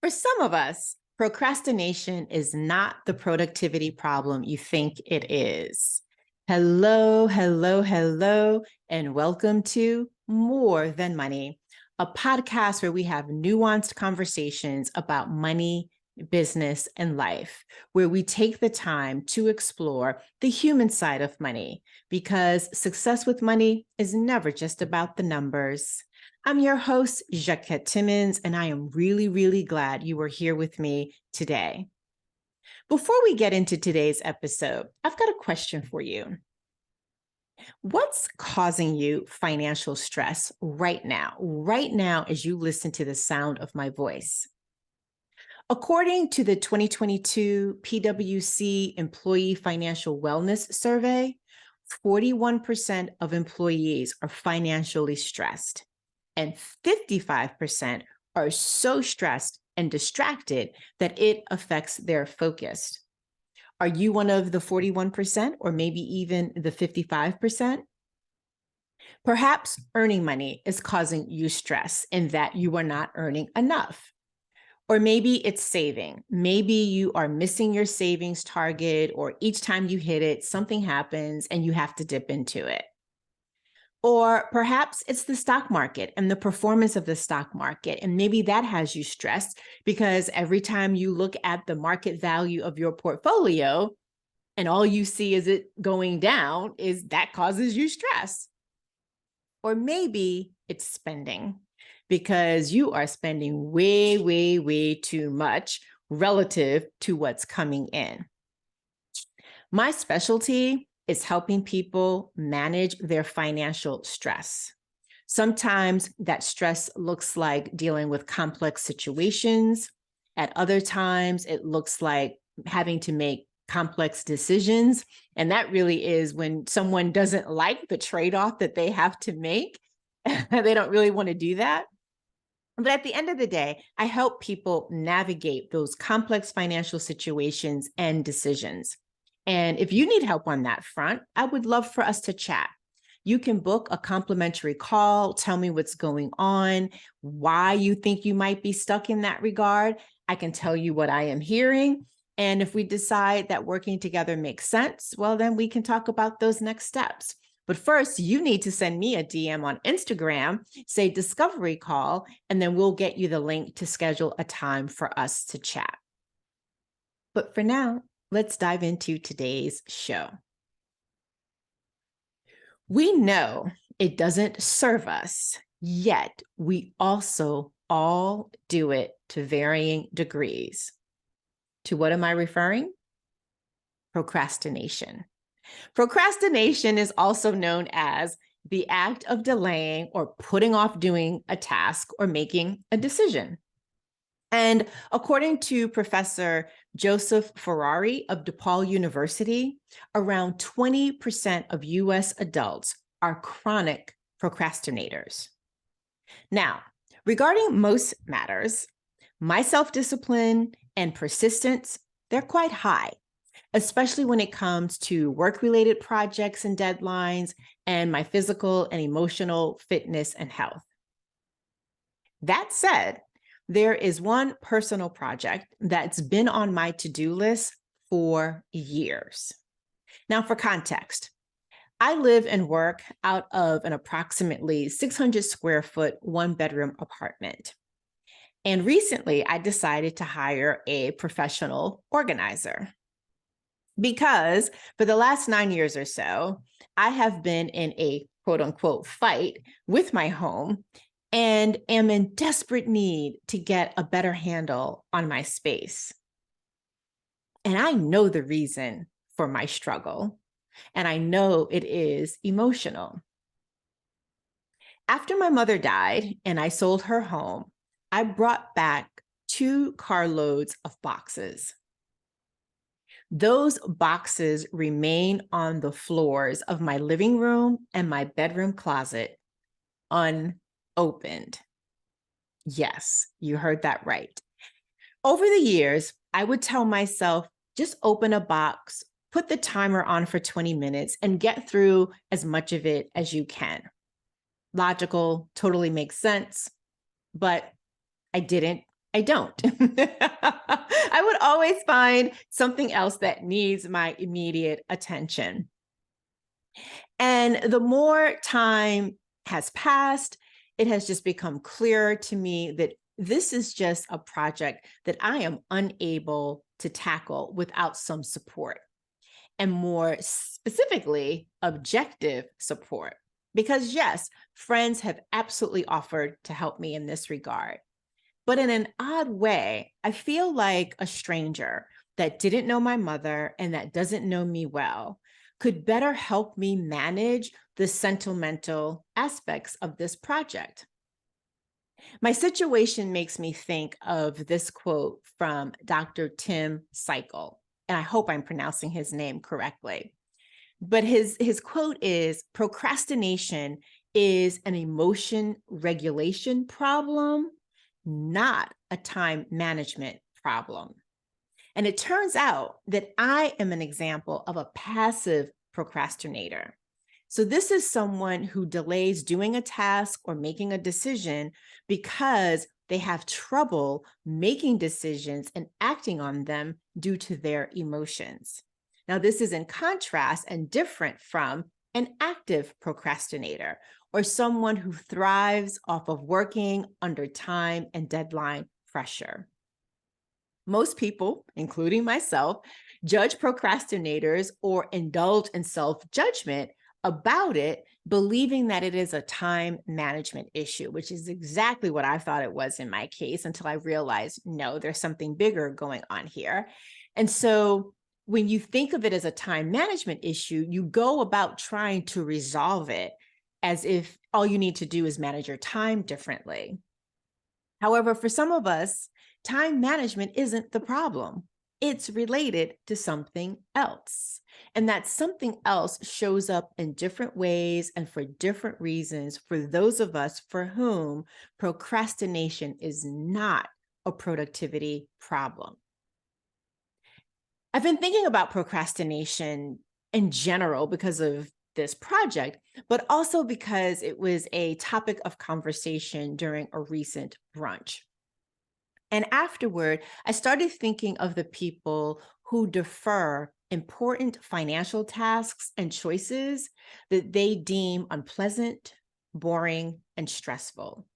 For some of us, procrastination is not the productivity problem you think it is. Hello, hello, hello, and welcome to More Than Money, a podcast where we have nuanced conversations about money, business, and life, where we take the time to explore the human side of money, because success with money is never just about the numbers. I'm your host, Jacquette Timmons, and I am really glad you are here with me today. Before we get into today's episode, I've got a question for you. What's causing you financial stress right now, as you listen to the sound of my voice? According to the 2022 PwC Employee Financial Wellness Survey, 41% of employees are financially stressed, and 55% are so stressed and distracted that it affects their focus. Are you one of the 41% or maybe even the 55%? Perhaps earning money is causing you stress in that you are not earning enough. Or maybe it's saving. Maybe you are missing your savings target, or each time you hit it, something happens and you have to dip into it. Or perhaps it's the stock market and the performance of the stock market. And maybe that has you stressed because every time you look at the market value of your portfolio and all you see is it going down, is that causes you stress. Or maybe it's spending because you are spending way too much relative to what's coming in. My specialty is helping people manage their financial stress. Sometimes that stress looks like dealing with complex situations. At other times, it looks like having to make complex decisions. And that really is when someone doesn't like the trade-off that they have to make. They don't really want to do that. But at the end of the day, I help people navigate those complex financial situations and decisions. And if you need help on that front, I would love for us to chat. You can book a complimentary call, tell me what's going on, why you think you might be stuck in that regard. I can tell you what I am hearing. And if we decide that working together makes sense, well, then we can talk about those next steps. But first, you need to send me a DM on Instagram, say discovery call, and then we'll get you the link to schedule a time for us to chat. But for now, let's dive into today's show. We know it doesn't serve us, yet we also all do it to varying degrees. To what am I referring? Procrastination. Procrastination is also known as the act of delaying or putting off doing a task or making a decision. And according to Professor Joseph Ferrari of DePaul University, around 20% of US adults are chronic procrastinators. Now, regarding most matters, my self-discipline and persistence, they're quite high, especially when it comes to work-related projects and deadlines and my physical and emotional fitness and health. That said, there is one personal project that's been on my to-do list for years. Now, for context, I live and work out of an approximately 600 square foot, one-bedroom apartment. And recently, I decided to hire a professional organizer because for the last 9 years or so, I have been in a quote-unquote fight with my home and am in desperate need to get a better handle on my space. And I know the reason for my struggle, and I know it is emotional. After my mother died and I sold her home, I brought back 2 carloads of boxes. Those boxes remain on the floors of my living room and my bedroom closet unopened. Yes, you heard that right. Over the years, I would tell myself, just open a box, put the timer on for 20 minutes, and get through as much of it as you can. Logical, totally makes sense, but I didn't I don't. I would always find something else that needs my immediate attention. And the more time has passed, it has just become clearer to me that this is just a project that I am unable to tackle without some support, and more specifically, objective support. Because yes, friends have absolutely offered to help me in this regard. But in an odd way, I feel like a stranger that didn't know my mother and that doesn't know me well could better help me manage the sentimental aspects of this project. My situation makes me think of this quote from Dr. Tim Cycle, and I hope I'm pronouncing his name correctly. But his quote is, procrastination is an emotion regulation problem, not a time management problem. And it turns out that I am an example of a passive procrastinator. So this is someone who delays doing a task or making a decision because they have trouble making decisions and acting on them due to their emotions. Now, this is in contrast and different from an active procrastinator, or someone who thrives off of working under time and deadline pressure. Most people, including myself, judge procrastinators or indulge in self-judgment about it, believing that it is a time management issue, which is exactly what I thought it was in my case until I realized, no, there's something bigger going on here. And so when you think of it as a time management issue, you go about trying to resolve it as if all you need to do is manage your time differently. However, for some of us, time management isn't the problem. It's related to something else. And that something else shows up in different ways and for different reasons for those of us for whom procrastination is not a productivity problem. I've been thinking about procrastination in general because of this project, but also because it was a topic of conversation during a recent brunch. And afterward, I started thinking of the people who defer important financial tasks and choices that they deem unpleasant, boring, and stressful,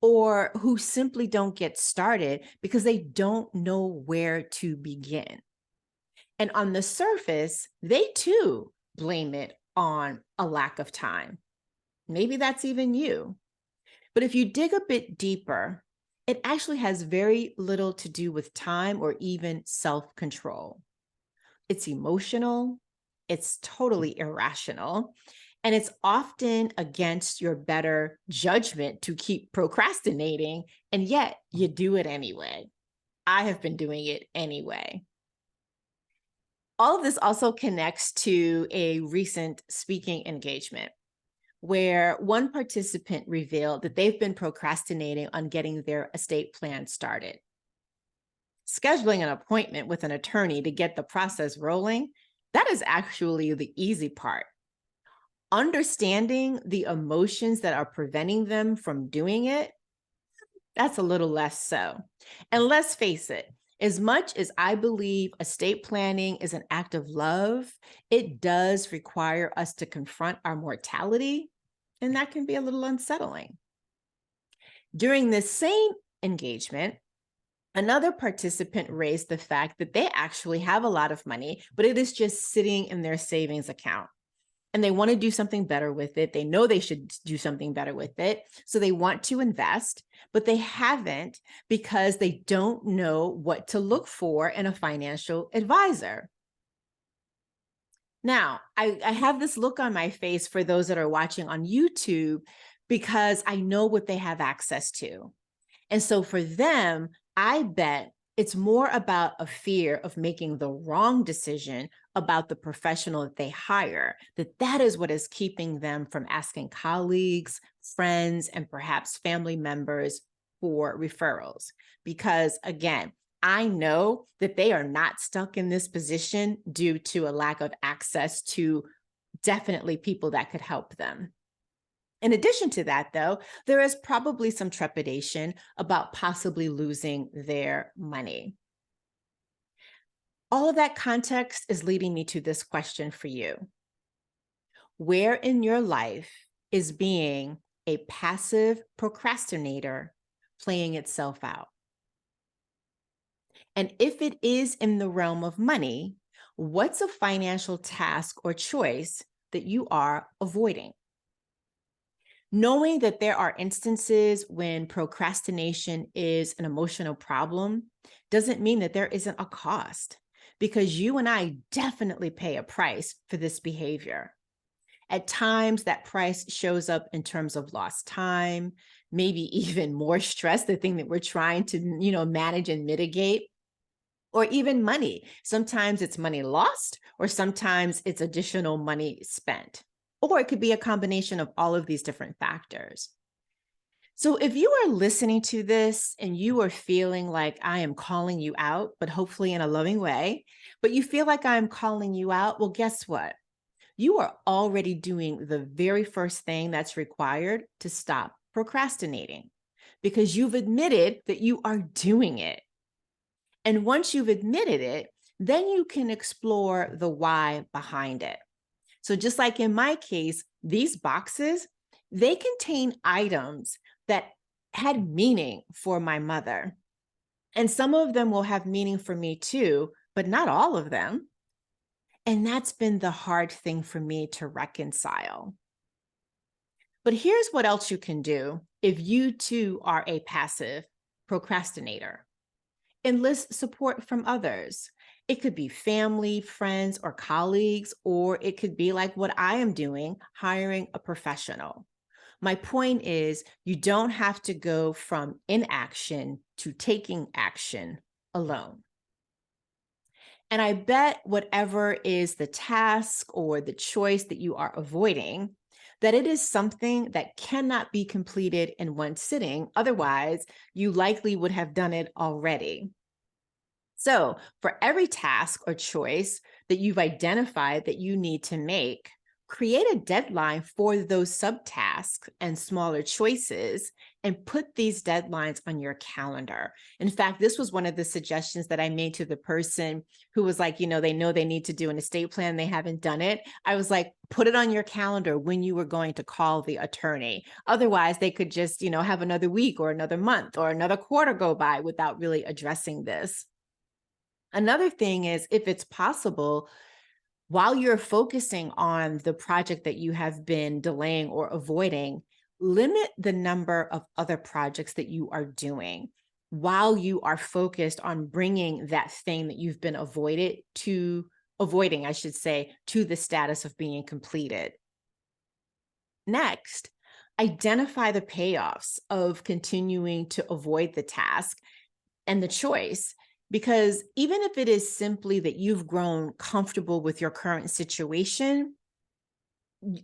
or who simply don't get started because they don't know where to begin. And on the surface, they too blame it on a lack of time. Maybe that's even you. But if you dig a bit deeper, it actually has very little to do with time or even self-control. It's emotional, it's totally irrational, and it's often against your better judgment to keep procrastinating, and yet you do it anyway. I have been doing it anyway. All of this also connects to a recent speaking engagement where one participant revealed that they've been procrastinating on getting their estate plan started. Scheduling an appointment with an attorney to get the process rolling, that is actually the easy part. Understanding the emotions that are preventing them from doing it, that's a little less so. And let's face it, as much as I believe estate planning is an act of love, it does require us to confront our mortality, and that can be a little unsettling. During this same engagement, another participant raised the fact that they actually have a lot of money, but it is just sitting in their savings account. And they want to do something better with it. They know they should do something better with it. So they want to invest, but they haven't because they don't know what to look for in a financial advisor. Now, I have this look on my face for those that are watching on YouTube because I know what they have access to. And so for them, I bet it's more about a fear of making the wrong decision about the professional that they hire, that is what is keeping them from asking colleagues, friends, and perhaps family members for referrals. Because again, I know that they are not stuck in this position due to a lack of access to definitely people that could help them. In addition to that, though, there is probably some trepidation about possibly losing their money. All of that context is leading me to this question for you. Where in your life is being a passive procrastinator playing itself out? And if it is in the realm of money, what's a financial task or choice that you are avoiding? Knowing that there are instances when procrastination is an emotional problem doesn't mean that there isn't a cost, because you and I definitely pay a price for this behavior. At times, that price shows up in terms of lost time, maybe even more stress, the thing that we're trying to, manage and mitigate, or even money. Sometimes it's money lost, or sometimes it's additional money spent. Or it could be a combination of all of these different factors. So if you are listening to this and you are feeling like I am calling you out, but hopefully in a loving way, but you feel like I'm calling you out, well, guess what? You are already doing the very first thing that's required to stop procrastinating, because you've admitted that you are doing it. And once you've admitted it, then you can explore the why behind it. So just like in my case, these boxes, they contain items that had meaning for my mother. And some of them will have meaning for me too, but not all of them. And that's been the hard thing for me to reconcile. But here's what else you can do if you too are a passive procrastinator. Enlist support from others. It could be family, friends, or colleagues, or it could be like what I am doing, hiring a professional. My point is, you don't have to go from inaction to taking action alone. And I bet whatever is the task or the choice that you are avoiding, that it is something that cannot be completed in one sitting. Otherwise, you likely would have done it already. So, for every task or choice that you've identified that you need to make, create a deadline for those subtasks and smaller choices and put these deadlines on your calendar. In fact, this was one of the suggestions that I made to the person who was like, they know they need to do an estate plan, they haven't done it. I was like, put it on your calendar when you were going to call the attorney. Otherwise, they could just, have another week or another month or another quarter go by without really addressing this. Another thing is, if it's possible, while you're focusing on the project that you have been delaying or avoiding, limit the number of other projects that you are doing while you are focused on bringing that thing that you've been avoiding, I should say, to the status of being completed. Next, identify the payoffs of continuing to avoid the task and the choice. Because even if it is simply that you've grown comfortable with your current situation,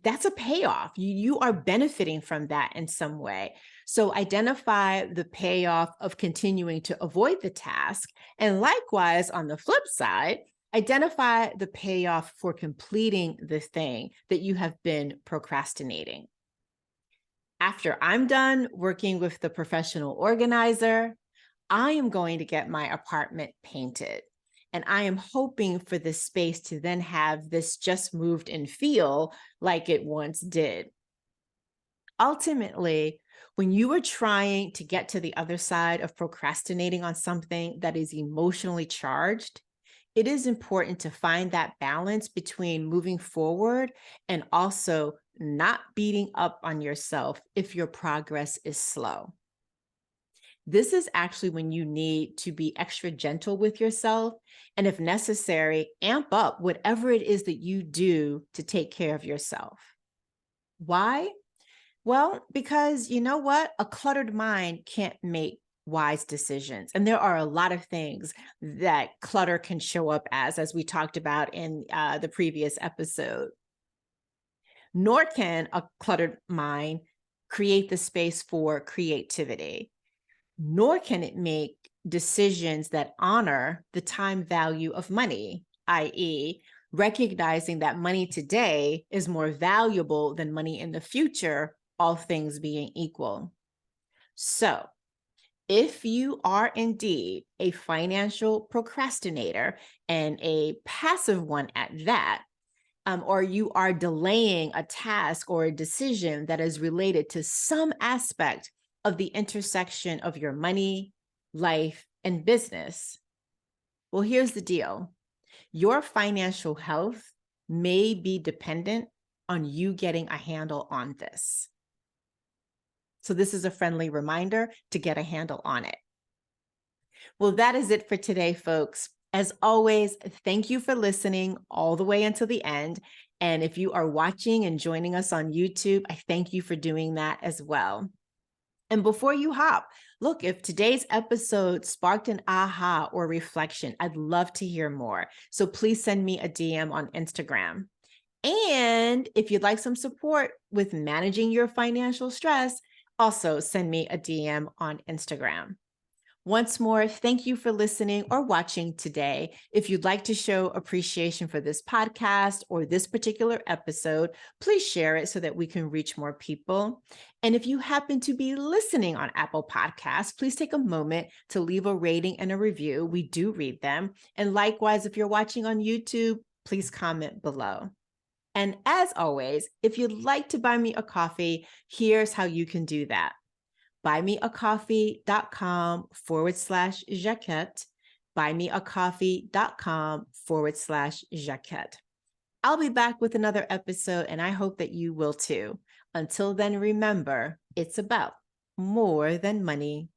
that's a payoff. You are benefiting from that in some way. So identify the payoff of continuing to avoid the task. And likewise, on the flip side, identify the payoff for completing the thing that you have been procrastinating. After I'm done working with the professional organizer, I am going to get my apartment painted. And I am hoping for this space to then have this just moved in feel like it once did. Ultimately, when you are trying to get to the other side of procrastinating on something that is emotionally charged, it is important to find that balance between moving forward and also not beating up on yourself if your progress is slow. This is actually when you need to be extra gentle with yourself, and if necessary, amp up whatever it is that you do to take care of yourself. Why? Well, because you know what? A cluttered mind can't make wise decisions. And there are a lot of things that clutter can show up as we talked about in the previous episode. Nor can a cluttered mind create the space for creativity, nor can it make decisions that honor the time value of money, i.e., recognizing that money today is more valuable than money in the future all things being equal. So, if you are indeed a financial procrastinator and a passive one at that, or you are delaying a task or a decision that is related to some aspect of the intersection of your money, life, and business, well, here's the deal. Your financial health may be dependent on you getting a handle on this. So this is a friendly reminder to get a handle on it. Well, that is it for today, folks. As always, thank you for listening all the way until the end. And if you are watching and joining us on YouTube, I thank you for doing that as well. And before you hop, look, if today's episode sparked an aha or reflection, I'd love to hear more. So please send me a DM on Instagram. And if you'd like some support with managing your financial stress, also send me a DM on Instagram. Once more, thank you for listening or watching today. If you'd like to show appreciation for this podcast or this particular episode, please share it so that we can reach more people. And if you happen to be listening on Apple Podcasts, please take a moment to leave a rating and a review. We do read them. And likewise, if you're watching on YouTube, please comment below. And as always, if you'd like to buy me a coffee, here's how you can do that. buymeacoffee.com/Jacquette, buymeacoffee.com/Jacquette. I'll be back with another episode, and I hope that you will too. Until then, remember, it's about more than money.